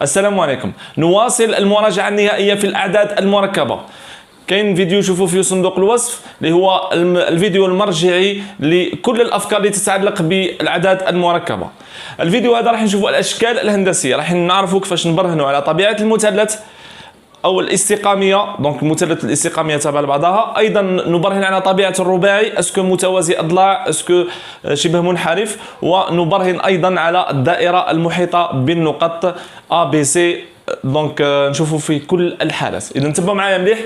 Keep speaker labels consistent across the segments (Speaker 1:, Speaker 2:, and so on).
Speaker 1: السلام عليكم. نواصل المراجعة النهائية في الأعداد المركبة. كاين فيديو شوفوا في صندوق الوصف اللي هو الفيديو المرجعي لكل الأفكار اللي تتعلق بالأعداد المركبة. الفيديو هذا راح نشوفوا الأشكال الهندسية، راح نعرفوا كيفاش نبرهنوا على طبيعة المثلث او الاستقاميه، دونك المثلث الاستقاميه تبع بعضها. ايضا نبرهن على طبيعه الرباعي، اسكو متوازي اضلاع، اسكو شبه منحرف. ونبرهن ايضا على الدائره المحيطه بالنقط A B C، دونك نشوفوا في كل الحالات. اذا انتبهوا معايا مليح.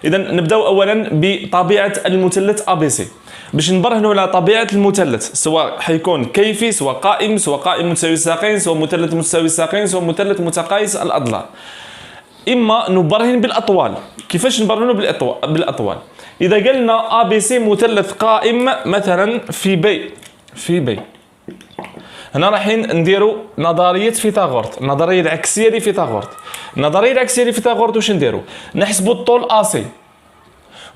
Speaker 1: اذا نبداو اولا بطبيعه المثلث ABC. باش نبرهنوا على طبيعه المثلث، سواء حيكون كيفي، سواء قائم، سواء قائم متساوي الساقين، سواء مثلث متساوي الساقين، سواء مثلث متقايس الاضلاع. اما نبرهن بالاطوال. كيفاش نبرهنوا بالاطوال؟ اذا قلنا ABC مثلث قائم مثلا في بي هنا رايحين نديروا نظريه فيثاغورت، النظريه العكسيه لفيثاغورت. النظريه العكسيه لفيثاغورت واش نديروا؟ نحسبوا الطول AC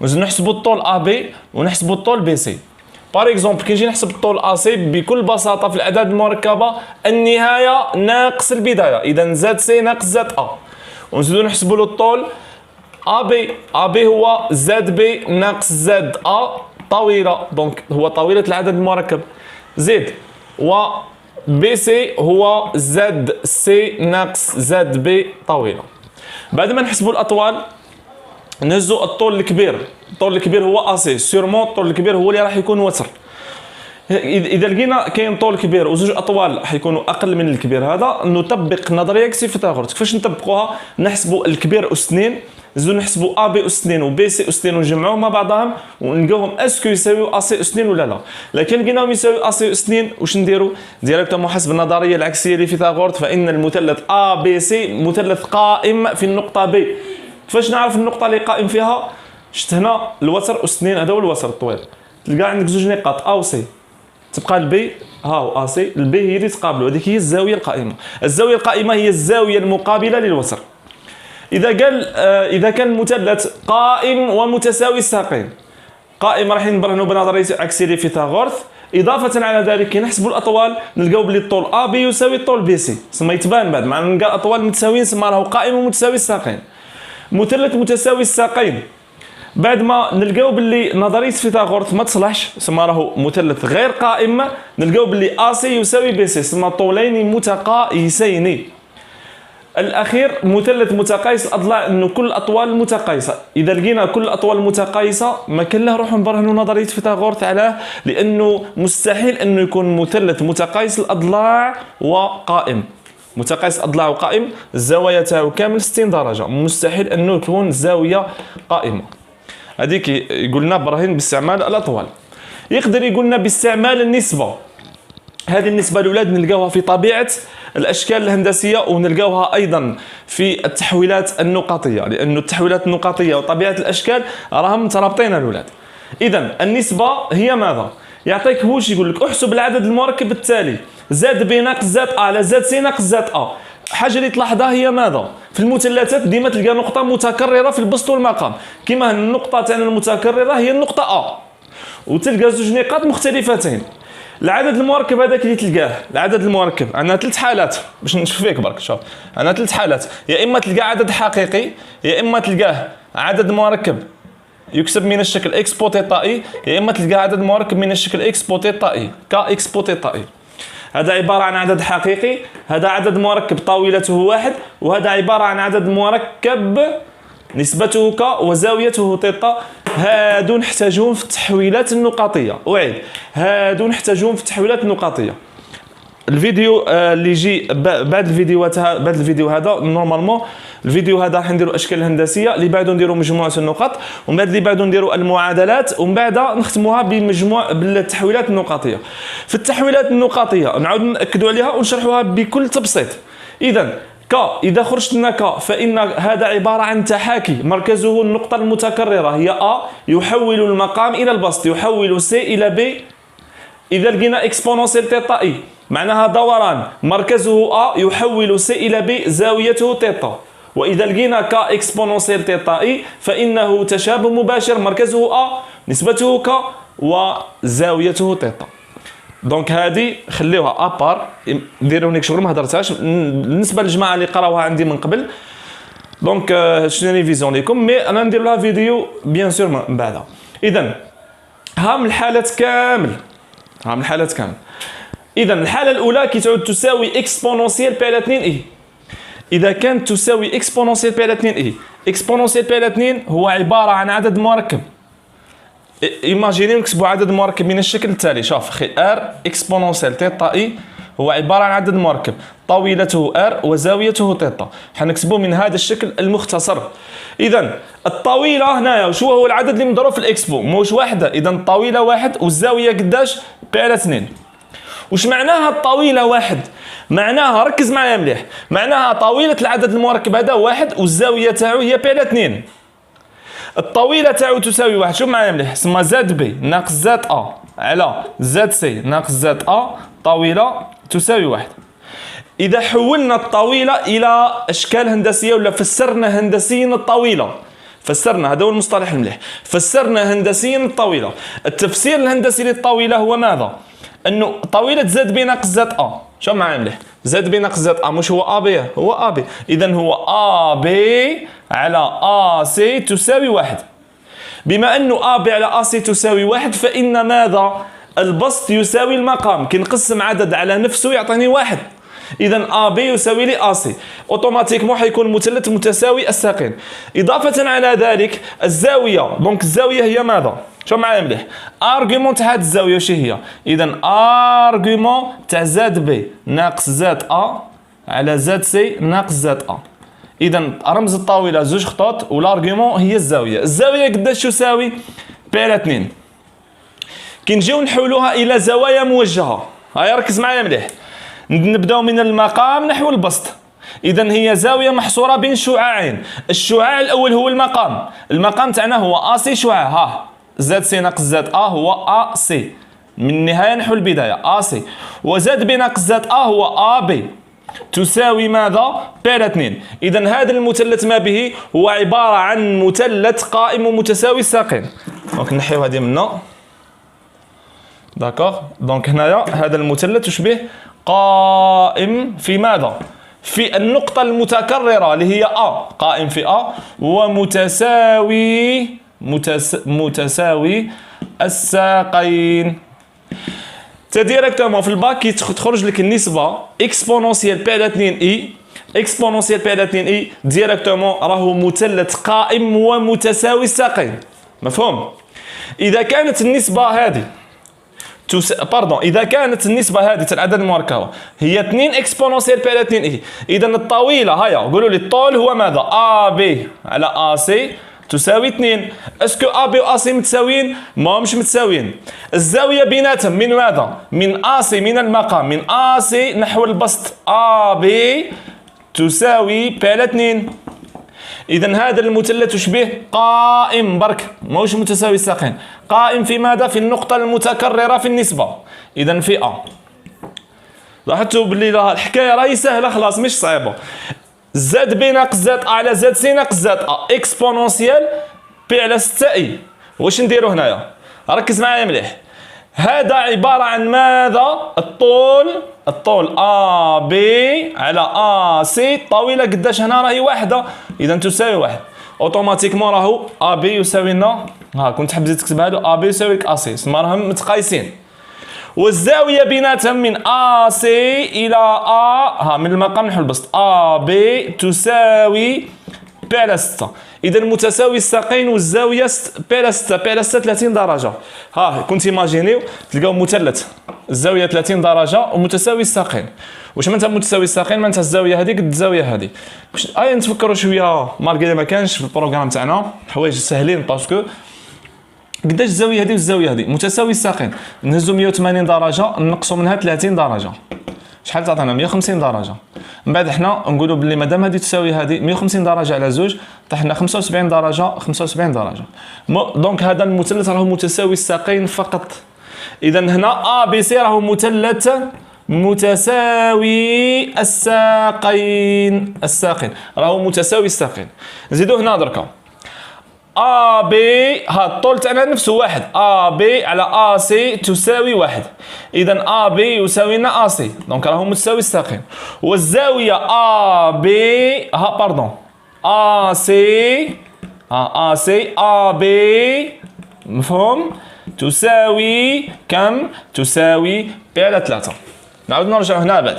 Speaker 1: ونحسبوا الطول AB ونحسبوا الطول BC. بار اكزومبل كي نجي نحسب الطول AC بكل بساطه في الاعداد المركبه النهايه ناقص البدايه، اذا زاد سي ناقص زاد A. ونزيدو نحسبوا له الطول AB هو زاد بي ناقص زاد A طويله، دونك هو طويله العدد المركب. زيد و BC هو زاد سي ناقص زاد بي طويله. بعد ما نحسبوا الاطوال نهزوا الطول الكبير. الطول الكبير هو AC، سيرمون الطول الكبير هو اللي راح يكون وتر. اذا لقينا كاين طول كبير وزوج اطوال حيكونوا اقل من الكبير هذا، نطبق نظريه عكسيه فيثاغورت. كيفاش نطبقوها؟ نحسبوا الكبير اس 2، نزيدو نحسبوا AB اس 2 و BC اس 2 ونجمعوهم مع بعضهم ونلقاوهم اسكو يساويو AC اس 2 ولا لا. لكن لقيناهم يساويو AC اس 2، واش نديروا؟ ديريكتومون حسب النظريه العكسيه لفيثاغورت، فان المثلث ABC مثلث قائم في النقطه B. كيفاش نعرف النقطه اللي قائم فيها؟ شفت هنا الوتر اس 2، هذا هو الوتر الطويل. تلقى عندك زوج نقاط A و C، تبقى البي هاو AC. البي هي اللي تقابلوا، هذيك هي الزاويه القائمه. الزاويه القائمه هي الزاويه المقابله للوتر. اذا كان المثلث قائم ومتساوي الساقين، قائم راح نبرهنوا بنظريه عكسيه لفيثاغورت. اضافه على ذلك كي نحسبوا الاطوال نلقاو بلي الطول AB يساوي الطول BC، سما يتبان بعد مع نلقى اطوال متساويين سما راهو قائم ومتساوي الساقين. مثلث متساوي الساقين بعد ما نلقاو باللي نظريه فيثاغورت ما تصلحش، سما راهو مثلث غير قائم، نلقاو باللي AC يساوي BC، سما طولين متقايسين. الاخير مثلث متقايس الاضلاع، انه كل الاطوال متقايسه. اذا لقينا كل الاطوال متقايسه ما كان له نروحوا نبرهنوا نظريه فيثاغورت علاه، لانه مستحيل انه يكون مثلث متقايس الاضلاع وقائم. متقايس اضلاع وقائم الزوايا تاعو كامل 60 درجه، مستحيل انه يكون زاويه قائمه. هذيك يقول لنا برهن باستعمال الاطوال. يقدر يقول لنا باستعمال النسبه. هذه النسبه الاولاد نلقاوها في طبيعه الاشكال الهندسيه، ونلقاوها ايضا في التحويلات النقطيه، لانه التحويلات النقطيه وطبيعه الاشكال راهم مترابطين الاولاد. اذا النسبه هي ماذا؟ يعطيك هوش يقول لك احسب العدد المركب التالي: زاد بي ناقص زاد A على زاد سي ناقص زاد A. حاجه اللي تلاحظها هي ماذا؟ في المثلثات ديما تلقى نقطه متكرره في البسط والمقام، كما النقطه تاعنا المتكرره هي النقطه A، وتلقى زوج نقاط مختلفتين. العدد المركب هذاك اللي تلقاه، العدد المركب عندنا ثلاث حالات باش نشوف فيك برك. شوف عندنا ثلاث حالات: يا اما تلقى عدد حقيقي، يا اما تلقاه عدد مركب يكسب من الشكل اكس بوتيتا اي، يا اما تلقى عدد مركب من الشكل اكس بوتيتا اي كا اكس بوتيتا اي. هذا عباره عن عدد حقيقي، هذا عدد مركب طاولته واحد، وهذا عباره عن عدد مركب نسبته ك وزاويته تيتا. هادو نحتاجوهم في التحويلات النقطيه. اعيد، هادو نحتاجوهم في التحويلات النقطيه. الفيديو اللي يجي بعد الفيديو هذا نورمالمون الفيديو هذا راح نديروا اشكال هندسيه، اللي بعده نديروا مجموعه النقط، ومن بعد اللي بعده نديروا المعادلات، ومن بعد نختموها بالتحويلات النقطيه. في التحويلات النقطيه نعاود ناكدوا عليها ونشرحوها بكل تبسيط. اذا خرجت لنا ك، فان هذا عباره عن تحاكي مركزه النقطه المتكرره هي A، يحول المقام الى البسط، يحول C الى B. اذا لقينا اكسبونونسيال تيتا اي معناها دوران مركزه A يحول C الى B زاويته تيتا. واذا لقينا ك اكسبونونسيال تيتا اي فانه تشابه مباشر مركزه A نسبته ك وزاويته تيتا. دونك هذه خليوها ابار، ديروا لك شغل ما هضرتهاش بالنسبه للجماعه اللي قراوها عندي من قبل. دونك شنو ريفيزيون ليكم، مي انا ندير لها فيديو بيان سور من بعدها. اذا ها من الحالات كامل، اذا الحاله الاولى كتعود تساوي اكسبونونسيال بي على 2 اي. اذا كانت تساوي اكسبونونسيال بي على 2 اي، اكسبونونسيال بي على 2 هو عباره عن عدد مركب. ايماجيني نكتبوا عدد مركب من الشكل التالي. شوف اخي، ار اكسبونونسيال تيتا اي هو عباره عن عدد مركب طويلته ار وزاويته تيتا. حنكتبوه من هذا الشكل المختصر. اذا الطويله هنايا شو هو العدد اللي مضروب في الاكسبو؟ موش واحده، اذا الطويله واحد والزاويه قداش؟ بي على 2. وش معناها الطويله واحد؟ معناها ركز معايا مليح، معناها طويله العدد المركب هذا واحد والزاويه تاعو هي بي على 2. الطويله تاعو تساوي واحد، شوف معايا مليح، اسمها زاد بي ناقص زاد ا على زاد سي ناقص زاد ا، طويله تساوي واحد. اذا حولنا الطويله الى اشكال هندسيه ولا فسرنا هندسيا الطويله، فسرنا، هذا هو المصطلح المليح، فسرنا هندسيا الطويله. التفسير الهندسي للطويله هو ماذا؟ انه طويله زاد بي ناقص زاد ا، شوف معايا مليح، زاد بي ناقص زاد ا مش هو ا بي، هو ا بي، اذا هو ا بي على ا سي تساوي واحد. بما انه ا بي على ا سي تساوي واحد، فان ماذا؟ البسط يساوي المقام، كي نقسم عدد على نفسه يعطيني واحد. اذا ا بي يساوي لي ا سي، اوتوماتيكمون حيكون مثلث متساوي الساقين. اضافه على ذلك الزاويه، دونك الزاويه هي ماذا؟ شوف معايا مليح، ارغيومون تاع هاد الزاويه واش هي؟ اذا ارغيومون تاع زاد بي ناقص زاد ا على زاد سي ناقص زاد ا. اذا رمز الطاوله زوج خطوط والارغيومون هي الزاويه. الزاويه قداش تساوي؟ بي على 2. كي نجيو نحولوها الى زوايا موجهه، هيا ركز معايا مليح، نبداو من المقام نحو البسط. اذا هي زاويه محصوره بين شعاعين، الشعاع الاول هو المقام تاعنا هو ا سي شعاع، ها زاد سي ناقص زاد ا هو ا سي، من النهايه نحو البدايه ا سي، وزاد بي ناقص زاد ا هو ا بي تساوي ماذا؟ بي على 2. اذا هذا المثلث ما به هو عباره عن مثلث قائم ومتساوي الساقين. دونك نحيو هذه منا، داكوغ. دونك هنايا هذا المثلث واش به؟ قائم في ماذا؟ في النقطة المتكررة اللي هي ا، قائم في ا، ومتساوي متساوي الساقين. ديريكتومون في الباك تخرج لك النسبة اكسبونونسيال بي على 2 اي، اكسبونونسيال بي على 2 اي ديريكتومون راهو مثلث قائم ومتساوي الساقين. مفهوم؟ إذا كانت النسبة هذه اذا كانت النسبه هذه تاع العدد المركبه هي 2 اكسبونونسيال بي على 2 اي، اذا الطويله هيا قولوا لي الطول هو ماذا؟ ا بي على ا سي تساوي 2. اسكو ا بي و ا سي متساويين؟ ماهمش متساويين. الزاويه بيناتهم من ماذا؟ من ا سي، من المقام من ا سي نحو البسط ا بي تساوي بي على 2. اذا هذا المثلث واش به؟ قائم برك، ماهوش متساوي الساقين، قائم في ماذا؟ في النقطة المتكررة في النسبة، اذا في ا. لاحظتوا باللي الحكاية راهي سهلة خلاص مش صعيبة. زاد بي ناقص زاد ا على زاد سي ناقص زاد ا اكسبونونسيال بي على 6 اي. واش نديرو هنايا؟ ركز معايا مليح، هذا عبارة عن ماذا؟ الطول ا بي على ا سي، الطويلة قداش هنا؟ راهي واحدة، اذا تساوي واحد. اوتوماتيكمون راهو ا بي يساوي لنا، ها كنت حاب تزيد تكتب هادو ا بي يساوي لك ا سي، تسمى راهم متقايسين. والزاوية بيناتهم من ا سي الى ا، ها من المقام نحو البسط ا بي تساوي بي على 6. اذا متساوي الساقين والزاويه بي على 6، بي على 6 30 درجه. ها كنت ايماجينيو تلقاو مثلث الزاويه 30 درجه ومتساوي الساقين. واش معناتها متساوي الساقين؟ معناتها الزاويه هذه قد الزاويه هذه. اي نتفكروا شويه مالغري ما كانش في البروغرام تاعنا حوايج ساهلين، باسكو قداش الزاويه هذه والزاويه هذه متساوي الساقين. نهزوا 180 درجه نقصوا منها 30 درجه، شحال تعطينا؟ 150 درجه. من بعد حنا نقولوا باللي مادام هذه تساوي هذه 150 درجه على زوج طيحنا 75 درجه 75 درجه. دونك هذا المثلث راهو متساوي الساقين فقط. اذا هنا ا بي سي راهو مثلث متساوي الساقين، راهو متساوي الساقين. نزيدو هنا دركا ا بي، ها الطول تاعنا نفسه واحد، ا بي على ا سي تساوي واحد. اذا ا بي يساوي لنا ا سي، دونك راهو متساوي الساقين. والزاويه ا بي، ها باردون، ا سي، ها ا سي ا بي، مفهوم؟ تساوي كم؟ تساوي بي على 3. نعاود نرجع هنا بعد.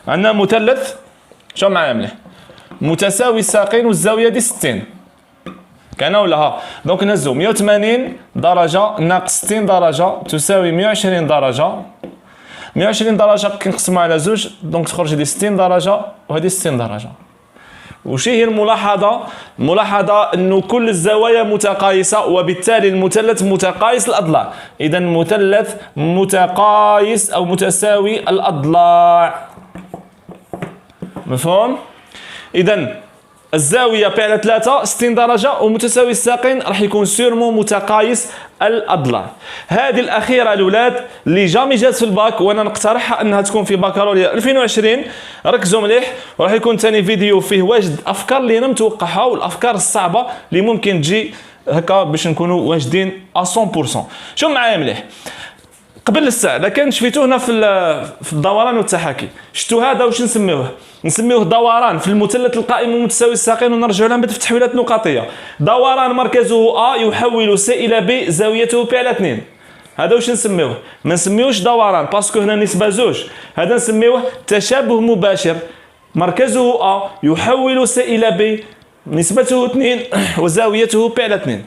Speaker 1: عندنا مثلث، شوف معايا مليح، متساوي الساقين والزاويه دي 60. كان ولا ها؟ دونك نهزو 180 درجة ناقص 60 درجة تساوي 120 درجة. 120 درجة كنقسموها على زوج، دونك تخرج هادي 60 درجة وهادي 60 درجة. وش هي الملاحظة؟ الملاحظة انه كل الزوايا متقايسة، وبالتالي المثلث متقايس الأضلاع. إذا مثلث متقايس أو متساوي الأضلاع. مفهوم؟ إذا الزاوية بي على 3 60 درجة، ومتساوي الساقين راح يكون سيرمون متقايس الأضلاع. هذه الأخيرة الأولاد اللي جامي جات في الباك، وأنا نقترحها أنها تكون في بكالوريا 2020. ركزوا مليح، وراح يكون ثاني فيديو فيه واجد أفكار اللي أنا متوقعها، والأفكار الصعبة اللي ممكن تجي هكا باش نكونوا واجدين 100%. شوف معايا مليح، قبل الساعة إذا كان شفيتوه هنا في الدوران والتحاكي، شفتوا هذا واش نسميوه؟ نسميوه دوران في المثلث القائم ومتساوي الساقين، ونرجعوا لها في التحويلات النقاطية. دوران مركزه A يحول C إلى B زاويته P على 2. هذا واش نسميوه؟ ما نسميوش دوران باسكو هنا نسبة زوج، هذا نسميوه تشابه مباشر. مركزه A يحول C إلى B نسبته 2 وزاويته P على 2.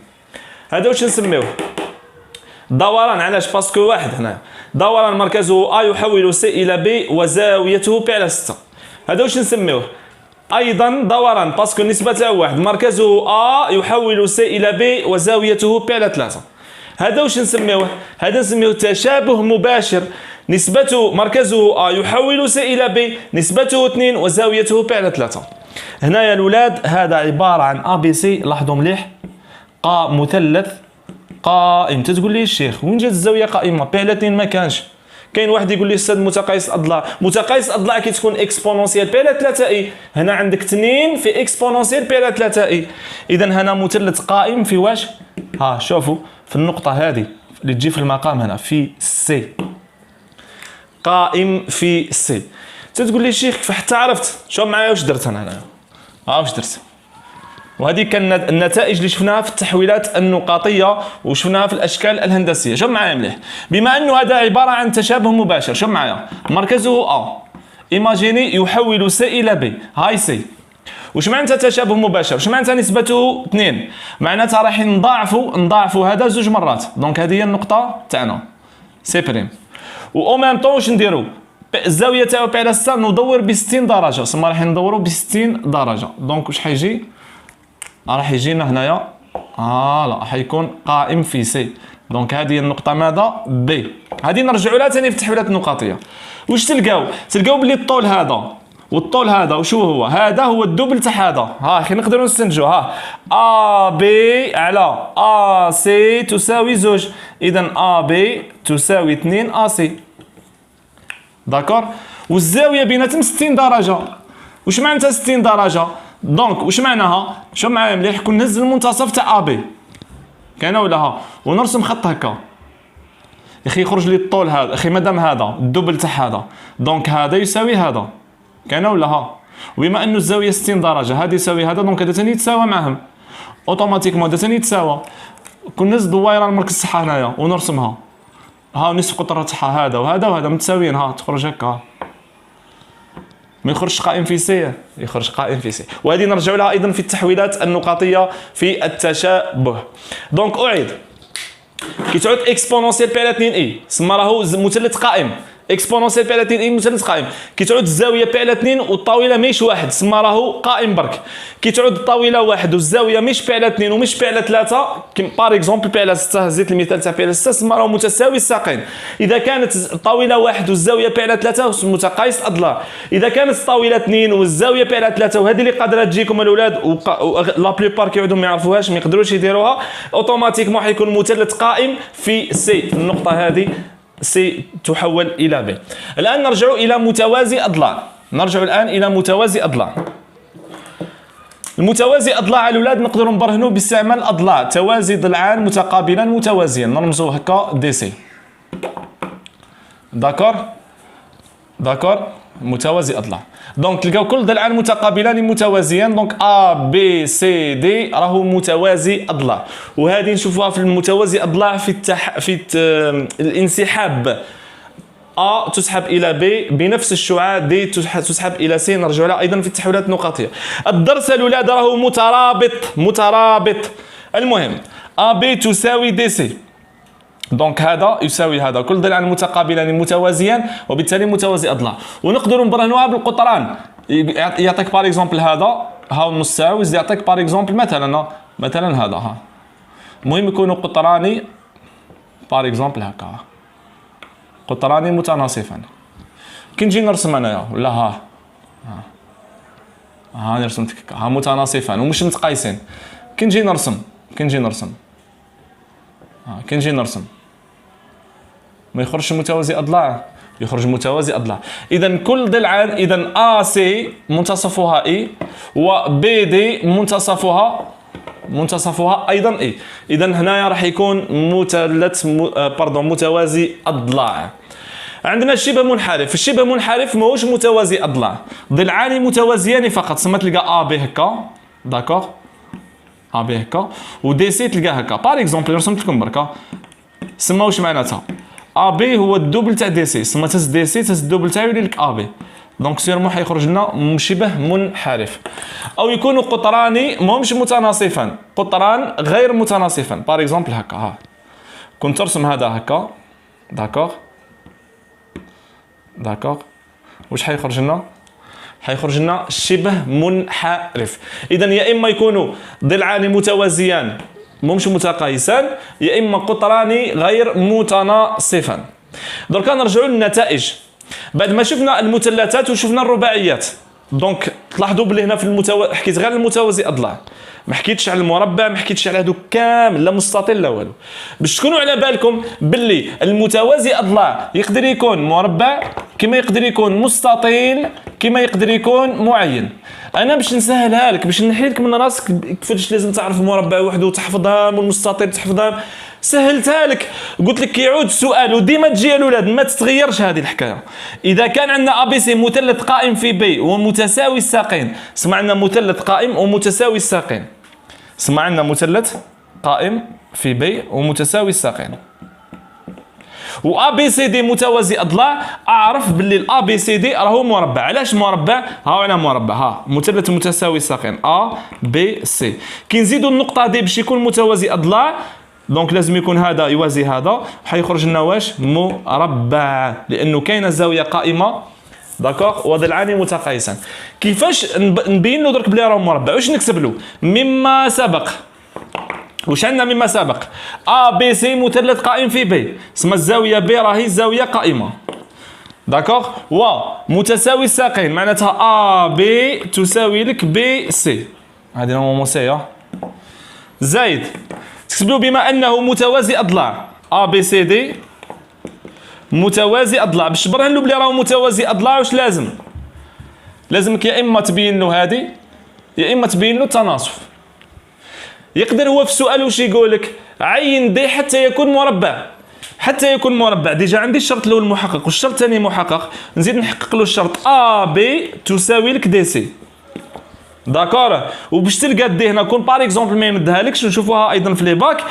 Speaker 1: هذا واش نسميوه؟ دوران. علاش؟ باسكو واحد هنا دوران مركزه A يحول C إلى B وزاويته P على 6. هذا واش نسميوه؟ ايضا دوران باسكو النسبه تاعو واحد، مركزه A يحول C الى B وزاويته P على 3. هذا واش نسميوه؟ هذا نسميوه تشابه مباشر. نسبته مركزه A يحول C الى B نسبته 2 وزاويته P على 3. هنا يا الاولاد هذا عباره عن ABC. لاحظوا مليح، مثلث قائم. تتقول لي الشيخ وين جات الزاويه قائمه؟ P على 2 ما كانش. كاين واحد يقول لي استاذ متقايس الاضلاع. متقايس الاضلاع كي تكون اكسبونونسيال بي على 3 اي. هنا عندك 2 في اكسبونونسيال بي على 3 اي. اذا هنا مثلث قائم في واش؟ ها شوفوا في النقطه هذه اللي تجي في المقام هنا في سي، قائم في سي. تتقول لي الشيخ كيف حتى عرفت؟ شوف معايا واش درت انا هنا. واش درت؟ وهذه كانت النتائج اللي شفناها في التحويلات النقاطيه وشفناها في الاشكال الهندسيه. شوف معايا مليح، بما انه هذا عباره عن تشابه مباشر. شوف معايا، مركزه A ايماجيني يحول C الى B. هاي C. واش معناتها تشابه مباشر؟ واش معناتها نسبته 2؟ معناتها راح نضاعفوا هذا زوج مرات. دونك هذه هي النقطه تاعنا سي بريم. و او ميم طون واش نديرو؟ الزاويه تاعو P على 6 ندور ب 60 درجه، سما راح ندوروا ب 60 درجه. دونك واش حيجي؟ راح يجينا هنايا لا حيكون قائم في سي. دونك هذه النقطة ماذا؟ بي. هذه نرجعوا لها ثاني في التحويلات النقاطية. واش تلقاو؟ تلقاو بلي الطول هذا والطول هذا وشو هو؟ هذا هو الدوبل تاع هذا. ها نقدروا نستنتجوا، ها ا بي على ا سي تساوي زوج. اذا ا بي تساوي 2 ا سي. داكور؟ والزاوية بيناتهم 60 درجة. واش معناتها 60 درجة؟ دونك واش معناها؟ شوف معايا مليح، كون نهز المنتصف تاع ابي كاينه ولا ها، ونرسم خط هكا يا اخي يخرج لي الطول هذا. اخي مادام هذا الدوبل تاع هذا، دونك هذا يساوي هذا، كاينه ولا ها؟ وبما انه الزاويه 60 درجه، هذا يساوي هذا، دونك هذا ثاني يتساوى معهم اوتوماتيكمون. هذا ثاني يتساوى. كون نهز دويره المركز تاعها هنايا ونرسمها، ها نصف قطر تاعها هذا وهذا وهذا متساويين، ها تخرج هكا. ما يخرجش قائم في سي، يخرج قائم في سي. وهذه نرجع لها ايضا في التحويلات النقاطيه في التشابه. دونك اعيد، كي تعود اكسبونونسيال بي على 2 اي سما راهو مثلث قائم. اكسبونونسيال بي على 2 اي مثلث قائم. كي تعود الزاويه بي على 2 والطاوله ماهيش واحد سما راهو قائم برك. كي تعود الطاوله واحد والزاويه مش بي على 2 ومش بي على 3، كيما بار اكزومبل بي على 6، هزيت المثال تاع بي على 6 سما راهو متساوي الساقين. اذا كانت الطاوله واحد والزاويه بي على 3 متقايس الاضلاع. اذا كانت الطاوله 2 والزاويه بي على 3، وهذه اللي قادره تجيكم الاولاد لا بليبار كيعودوا ما يعرفوهاش ما يقدروش يديروها، اوتوماتيكمون حيكون مثلث قائم في سي. النقطه هذه سي تحول إلى ب. الآن نرجع إلى متوازي أضلاع. المتوازي اضلاع الاولاد نقدروا نبرهنوا باستعمال اضلاع توازي ضلعان متقابلان متوازيا، نرمزوا هكا دي سي. داكور متوازي اضلاع. دونك تلقاو كل ضلعان متقابلان متوازيان، دونك ا بي سي دي راهو متوازي اضلاع. وهذه نشوفوها في المتوازي اضلاع في الانسحاب، A تسحب إلى B بنفس الشعاع، D تسحب إلى C، نرجع لها أيضا في التحويلات النقاطية. الدرس الأولاد راهو مترابط. المهم AB تساوي DC، دونك هذا يساوي هذا، كل ضلعان متقابلان متوازيان وبالتالي متوازي أضلاع. ونقدروا نبرهنوها بالقطران، يعطيك بار اكزومبل هذا هاو النص تاعو، يعطيك بار اكزومبل مثلا هذا ها. المهم يكونوا قطراني بار اكزومبل هكا، قطران متناصفان. كي نجي نرسم انايا ولا ها رسمت ها متناصفان ومش متقايسين، كي نجي نرسم ما يخرجش متوازي اضلاع، يخرج متوازي اضلاع. اذا كل ضلعان، اذا ا سي منتصفها اي و بي دي منتصفها ايضا اي. اذا هنايا راح يكون متوازي اضلاع. عندنا الشبه منحرف، الشبه منحرف ماهوش متوازي اضلاع، ضلعان متوازيان فقط. سما تلقى ا بي هكا، داكوغ، ا بي هكا ودي سي تلقى هكا. بار اكزومبل رسمت لكم بركا، سما واش معناتها؟ ا بي هو الدوبل تاع دي سي، سما تاس دي سي تاس الدوبل تاعو يولي لك ا بي، دونك سيرمون حيخرج لنا شبه منحرف. او يكونوا قطران ماهمش متناصفان، قطران غير متناصفان. بار اكزومبل هكا، ها كنت ترسم هذا هكا، داكوغ واش حيخرج لنا؟ حيخرج لنا شبه منحرف. اذا يا اما يكونوا ضلعان متوازيان ماهمش متقايسان، يا اما قطران غير متناصفان. دركا نرجعوا للنتائج. بعد ما شفنا المثلثات وشفنا الرباعيات، دونك تلاحظوا بلي هنا في حكيت غير المتوازي اضلاع، ما حكيتش على المربع، ما حكيتش على هذوك كامل، لا مستطيل لا والو، باش تكونوا على بالكم باللي المتوازي اضلاع يقدر يكون مربع، كما يقدر يكون مستطيل، كما يقدر يكون معين. انا باش نسهلها لك، باش نحي لك من راسك كيفاش لازم تعرف المربع وحده وتحفظها والمستطيل تحفظها، سهلتها لك. قلت لك يعود السؤال وديما تجي الاولاد ما تتغيرش هذه الحكايه. اذا كان عندنا ا بي سي مثلث قائم في بي ومتساوي الساقين، سمع عندنا مثلث قائم ومتساوي الساقين، سمع عندنا مثلث قائم في بي ومتساوي الساقين، و ا بي سي دي متوازي اضلاع، اعرف باللي الا بي سي دي راهو مربع. علاش مربع؟ هاو انا مربع، ها مثلث متساوي الساقين ا بي سي. كي نزيدوا النقطه دي باش يكون متوازي اضلاع، دونك لازم يكون هذا يوازي هذا، حيخرج لنا واش؟ مربع، لانه كاينه زاويه قائمه، داكوغ، وضلعان متقايسان. كيفاش نبين له درك بلي راه مربع؟ واش نكتب له؟ مما سبق. واش عندنا مما سبق؟ ا بي سي مثلث قائم في بي، سما الزاويه بي راهي زاويه قائمه، داكوغ، و متساوي الساقين معناتها ا بي تساوي لك بي سي، هذه نورمالمون سي، زايد تكتب له بما انه متوازي اضلاع، ا بي سي دي متوازي اضلاع. باش تبرهن له بلي راهو متوازي اضلاع واش لازم؟ لازمك يا اما تبين له هذه يا اما تبين له التناصف. يقدر هو في السؤال واش يقول لك؟ عين دي حتى يكون مربع، حتى يكون مربع. ديجا عندي الشرط الاول محقق والشرط الثاني محقق، نزيد نحقق له الشرط ا بي تساوي لك دي سي، داكور. وباش تلقى دي هنا كون بار اكزومبل ما يمدها لكش، نشوفوها ايضا في لي باك،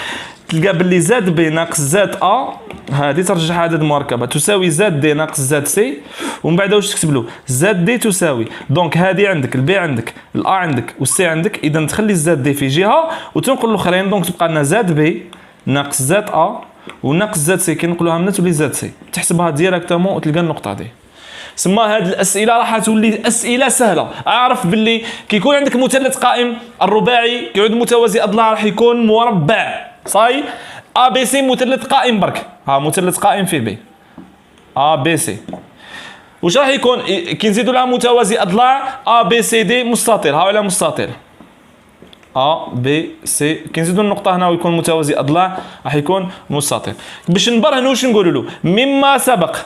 Speaker 1: تلقى باللي زاد بي ناقص زاد ا، هذه ترجع عدد مركبه تساوي زاد دي ناقص زاد سي، ومن بعد واش تكتب له؟ زاد دي تساوي، دونك هذه عندك البي عندك الا عندك والسي عندك، اذا تخلي الزاد دي في جهه وتنقل الاخرين، دونك تبقى لنا زاد بي ناقص زاد ا وناقص زاد سي، كي نقولوها منها تولي زاد سي، تحسبها ديريكتومون وتلقى النقطه دي. سما هاد الاسئله راح تولي اسئله سهله. اعرف باللي كي يكون عندك مثلث قائم الرباعي كيعود متوازي اضلاع راح يكون مربع، صاي. ا بي سي مثلث قائم برك، ها مثلث قائم في بي ا بي سي، واش راح يكون كي نزيدوا لها متوازي اضلاع؟ ا بي سي دي مستطيل، ها على مستطيل ا بي سي، كي نزيدوا النقطه هنا ويكون متوازي اضلاع راح يكون مستطيل. باش نبرهنوا واش نقولوا له؟ مما سبق.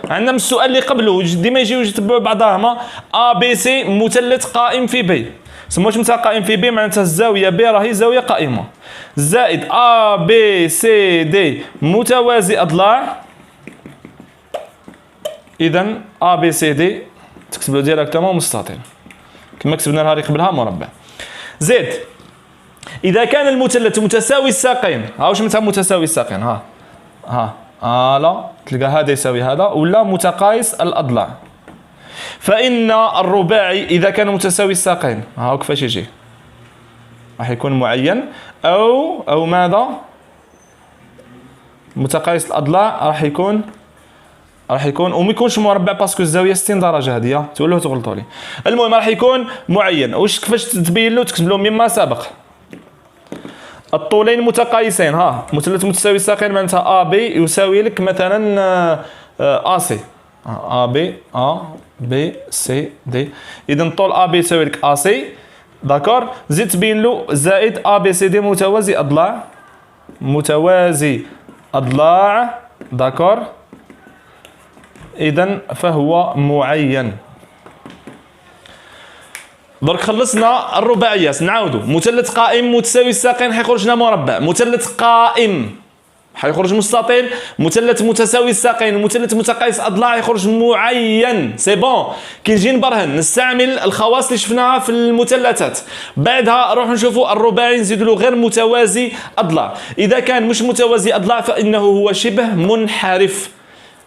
Speaker 1: عندنا من السؤال اللي قبله ديما يجيو يتبعوا بعضهما، ا بي سي مثلث قائم في بي، سموش نتاع قائم في بي معناتها الزاويه بي راهي زاويه قائمه، زائد ا بي سي دي متوازي اضلاع. اذا ا بي سي دي تكتب له ديريكتومون مستطيل كما كتبنا لها قبلها مربع. زيد اذا كان المثلث متساوي الساقين، ها واش معناتها متساوي الساقين، لا تلقى هذا يساوي هذا ولا متقايس الاضلاع، فان الرباعي اذا كان متساوي الساقين ها كيفاش يجي راح يكون معين او ماذا متقايس الاضلاع راح يكون وما يكونش مربع باسكو الزاويه 60 درجه هذه تولوا تغلطوا لي. المهم راح يكون معين. واش كيفاش تبين له؟ تكتب له مما سبق الطولين متقايسين. مثلث متساوي الساقين معناتها ا بي يساوي لك مثلا ا سي، ا بي سي دي. اذا طول ا بي يساوي لك ا سي داكور. زيد تبين له زائد ا بي سي دي متوازي اضلاع داكور. اذا فهو معين. درك خلصنا الرباعيات. نعاودوا مثلث قائم متساوي الساقين حيخرج لنا مربع، مثلث قائم حيخرج مستطيل، مثلث متساوي الساقين مثلث متقايس اضلاع يخرج معين. سي بون. كي نجي نبرهن نستعمل الخواص اللي شفناها في المثلثات، بعدها نروح نشوفوا الرباعي نزيد له غير متوازي اضلاع. اذا كان مش متوازي اضلاع فانه هو شبه منحرف.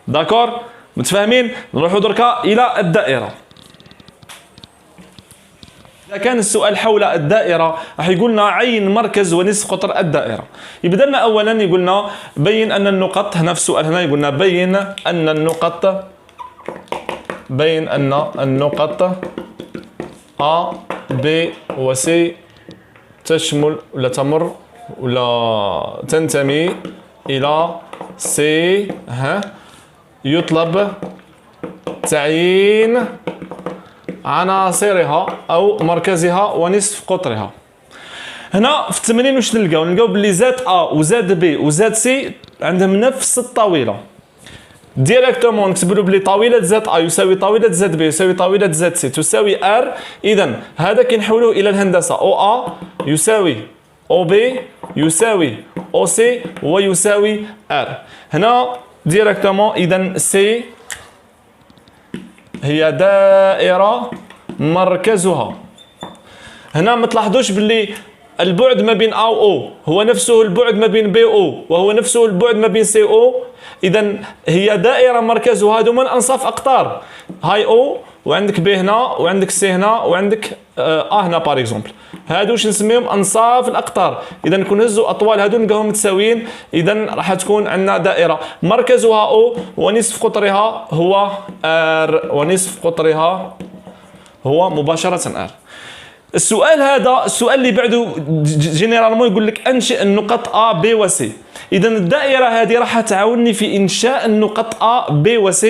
Speaker 1: داكور متفاهمين؟ نروحوا دركا الى الدائره. إذا كان السؤال حول الدائرة راح يقولنا عين مركز ونصف قطر الدائرة. يبدأ لنا أولا يقولنا بين أن النقط، هنا في السؤال هنا يقولنا بين أن النقط A B و C تشمل ولا تمر ولا تنتمي إلى C. يطلب تعيين عناصرها أو مركزها ونصف قطرها. هنا في التمرين واش نلقاو باللي زاد A وزاد B وزاد C عندهم نفس الطاولة. ديريكتومون نكتب له بلي طاولة زاد A يساوي طاولة زاد B يساوي طاولة زاد C تساوي R. إذا هذا كي نحولوه إلى الهندسة OA يساوي OB يساوي OC ويساوي R. هنا ديريكتومون إذا C هي دائرة مركزها. هنا ما تلاحظوش باللي البعد ما بين A و O هو نفسه البعد ما بين B و O وهو نفسه البعد ما بين C و O. إذا هي دائرة مركزها هذوما الأنصاف أقطار. هاي O وعندك B هنا وعندك C هنا وعندك A هنا باغ اكزومبل. هادو واش نسميهم أنصاف الأقطار. إذا كون نهزوا أطوال هادو نلقاهم متساويين. إذا راح تكون عندنا دائرة مركزها O ونصف قطرها هو R، ونصف قطرها هو مباشرة R. السؤال هذا السؤال اللي بعده جينيرالمون يقول لك انشئ النقط A B و C. اذا الدائره هذه راح تعاونني في انشاء النقط A B و C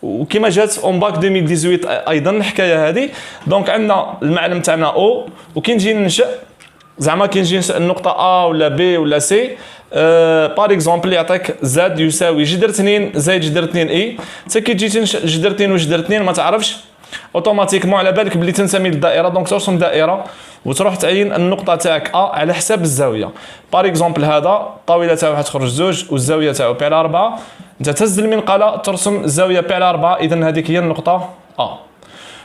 Speaker 1: وكما جات اون باك 2018 ايضا الحكايه هذه. دونك عندنا المعلم تاعنا O وكي نجي ننشئ زعما كي نجي ننشئ النقطه A ولا B ولا C باغ اكزومبل يعطيك زاد يساوي جذر 2 زائد جذر 2 اي. حتى كي تجي تنشئ جذر 2 وجذر 2 ما تعرفش اوتوماتيكمون على بالك بلي تنتمي للدائره. دونك ترسم دائره وتروح تعين النقطه تاعك A على حساب الزاويه. باغ اكزومبل هذا الطاوله تاعو حتخرج 2 والزاويه تاعو بي على 4. انت تهز المنقله ترسم الزاويه بي على 4. اذا هذيك هي النقطه A.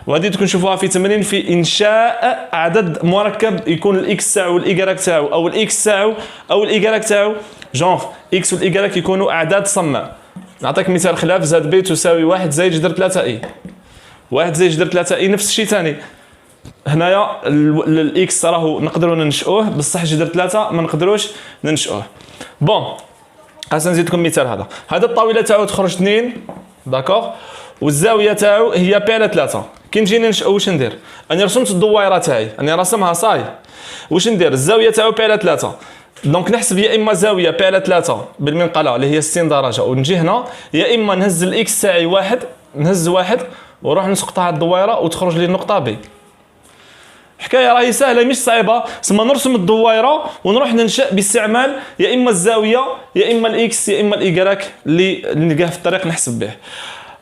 Speaker 1: وهذه تكون نشوفوها في تمرين في انشاء عدد مركب يكون الاكس تاعو والايكغيك تاعو او الاكس تاعو او الايكغيك تاعو جونغ اكس والايكغيك يكونوا اعداد صماء. نعطيك مثال خلاف زاد B تساوي 1 زائد جذر 3 اي. 1 زائد جذر 3 اي نفس الشيء ثاني. هنايا الاكس راهو نقدروا ننشئوه بصح جذر 3 ما نقدروش ننشئوه. بون خاصنا نزيدكم مثال. هذا الطاوله تاعو تخرج 2 داكوغ والزاويه تاعو هي بي على 3. كي نجي ننشئو واش ندير؟ انا رسمت الدويره تاعي انا راسمها صاي. واش ندير؟ الزاويه تاعو بي على 3. دونك نحسب يا اما زاويه بي على 3 بالمنقله اللي هي 60 درجه ونجي هنا، يا اما نهز الاكس تاعي نهز واحد وروح نسقطها على الدويره وتخرج لي النقطه بي. حكايه راهي سهله مش صعيبه. ثم نرسم الدويره ونروح ننشئ باستعمال يا اما الزاويه يا اما الاكس يا اما الايكغيك اللي نلقاه في الطريق نحسب به.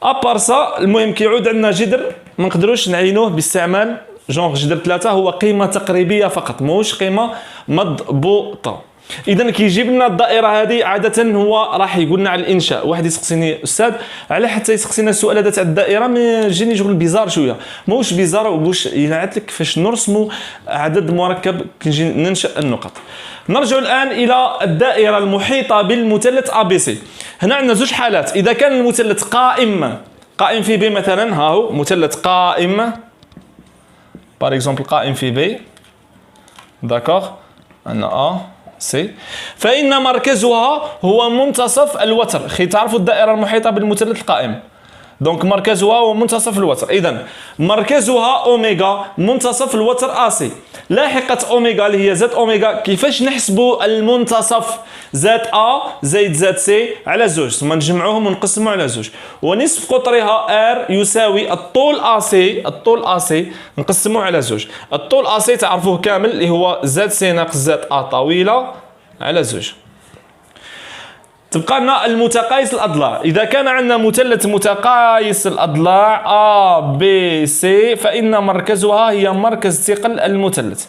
Speaker 1: ابار سا المهم كيعود عندنا جذر ما نقدروش نعينوه باستعمال جونغ جذر 3 هو قيمه تقريبيه فقط، ماهوش قيمه مضبوطه. اذا كيجيب لنا الدائره هذه عاده هو راح يقول لنا على الانشاء. واحد يسقسيني استاذ على حتى يسقسينا السؤال هذا تاع الدائره، ما جاني شغل بيزار شويه. ماهوش بيزار، واش ينعت لك كيفاش نرسموا عدد مركب كنجي ننشا النقط. نرجع الان الى الدائره المحيطه بالمثلث ا بي سي. هنا عندنا زوج حالات. اذا كان المثلث قائم في بي مثلا، ها هو مثلث قائم بار اكزومبل قائم في بي، داكوغ، عندنا ا سي، فإن مركزها هو منتصف الوتر. خي تعرفوا الدائرة المحيطة بالمثلث القائم، دونك مركزها هو منتصف الوتر. إذا مركزها أوميغا منتصف الوتر AC. لاحقة أوميغا اللي هي زد أوميغا. كيفاش نحسبوا المنتصف؟ زد A زائد زد C على زوج، ثم نجمعوهم ونقسموا على زوج، ونصف قطرها R يساوي الطول AC نقسموه على زوج. الطول AC تعرفوه كامل اللي هو زد C ناقص زد A طويلة على زوج. تبقى لنا المتقايس الأضلاع. إذا كان عندنا مثلث متقايس الأضلاع A B C، فإن مركزها هي مركز ثقل المثلث.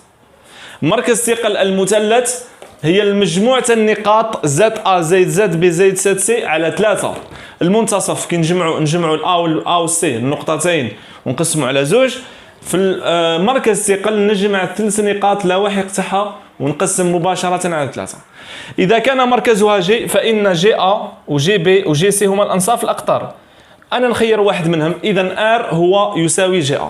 Speaker 1: مركز ثقل المثلث هي المجموعة النقاط زد A زائد زد B زائد زد C على 3. المنتصف كي نجمعوا الA والC النقطتين ونقسموا على زوج. في المركز الثقل نجمع 3 نقاط لاحق تاعها ونقسم مباشرة على 3. إذا كان مركزها جي، فإن جي A وجي B وجي C هما الأنصاف الأقطار. أنا نخير واحد منهم، إذا R هو يساوي جي A.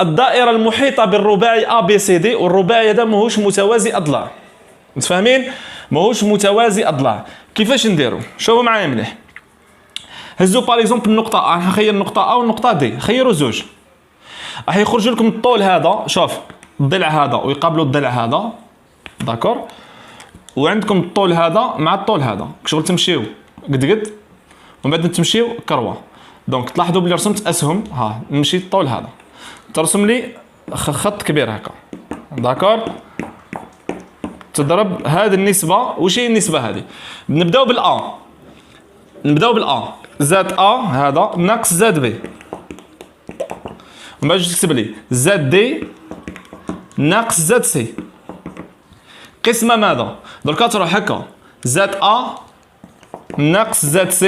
Speaker 1: الدائرة المحيطة بالرباعي A B C D، والرباعي هذا ماهوش متوازي أضلاع. متفاهمين؟ ماهوش متوازي أضلاع. كيفاش نديرو؟ شوفوا معايا مليح. هزوا بار اكزومبل النقطة A، نخير النقطة A والنقطة D، خيروا زوج. راح يخرج لكم الطول هذا، شوف الضلع هذا ويقابلوا الضلع هذا، داكور، وعندكم الطول هذا مع الطول هذا، شغل تمشيو قد ومن بعد تمشيو كروه. دونك تلاحظوا بلي رسمت اسهم، ها نمشي الطول هذا، ترسم لي خط كبير هكا، داكور، تضرب هذه النسبة. وش هي النسبة هذه؟ نبداو بالA، زاد A هذا ناقص زاد B، ومن بعد تكتب لي زاد D ناقص زاد C قسمة ماذا؟ دركا تروح هكا زاد A ناقص زاد C،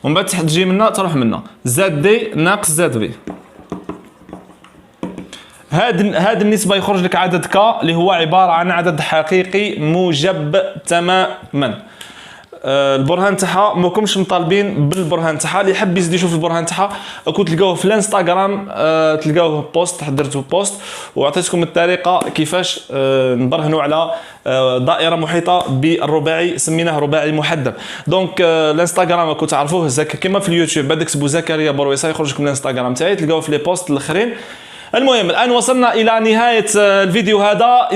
Speaker 1: ومن بعد تجي منا تروح منا زاد D ناقص زاد B. هاد النسبة يخرج لك عدد ك اللي هو عبارة عن عدد حقيقي موجب تماما. البرهان تاعها ماكمش مطالبين بالبرهان تاعها. اللي يحب يزيد يشوف البرهان تاعها كنت تلقاوه في الانستغرام، تلقاوه بوست حضرته بوست وعطيتكم الطريقه كيفاش نبرهنوا على دائره محيطه بالرباعي، سميناه رباعي محدب. دونك الانستغرام كنت تعرفوه كما في اليوتيوب، بعد تكتبوا زكريا برويصه يخرج لكم الانستغرام تاعي، تلقاوه في لي بوست الاخرين. المهم الان وصلنا الى نهايه الفيديو هذا.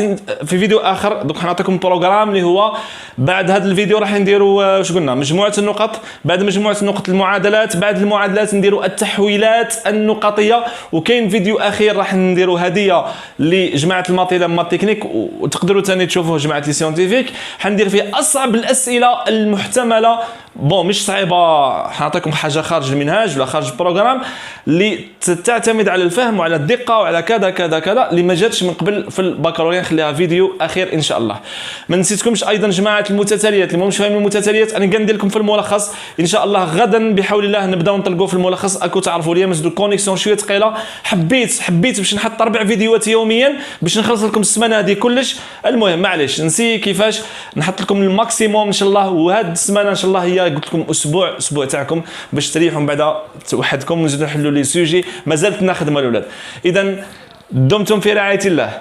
Speaker 1: في فيديو اخر دوك حنعطيكم بروغرام اللي هو بعد هذا الفيديو راح نديروا واش قلنا مجموعه النقط، بعد مجموعه النقط المعادلات، بعد المعادلات نديروا التحويلات النقطيه، وكاين فيديو اخير راح نديروا هديه لجماعه الماتيلا ما تكنيك، وتقدروا ثاني تشوفوه جماعه لي سيونتيفيك. حندير فيه اصعب الاسئله المحتمله، بون مش صعيبه، حنعطيكم حاجه خارج المنهاج ولا خارج البروغرام اللي تعتمد على الفهم وعلى الدقه وعلى كذا كذا كذا اللي ما جاتش من قبل في البكالوريا. نخليها فيديو اخير ان شاء الله. ما نسيتكمش ايضا جماعه المتتاليات اللي ماهمش فاهمين المتتاليات، انا ندير لكم في الملخص ان شاء الله غدا بحول الله نبداو نطلقوا في الملخص. اكو تعرفوا لي مزدو الكونيكسيون شويه ثقيله، حبيت باش نحط 4 فيديوهات يوميا باش نخلص لكم السمانه هذه كلش. المهم معليش نسي كيفاش نحط لكم الماكسيموم ان شاء الله، وهاد السمانه ان شاء الله هي قلت لكم اسبوع تاعكم باش تريحوا من بعد وحدكم ونزيدوا نحلوا لي سوجي. مازالت نخدم الاولاد. اذا دمتم في رعايه الله.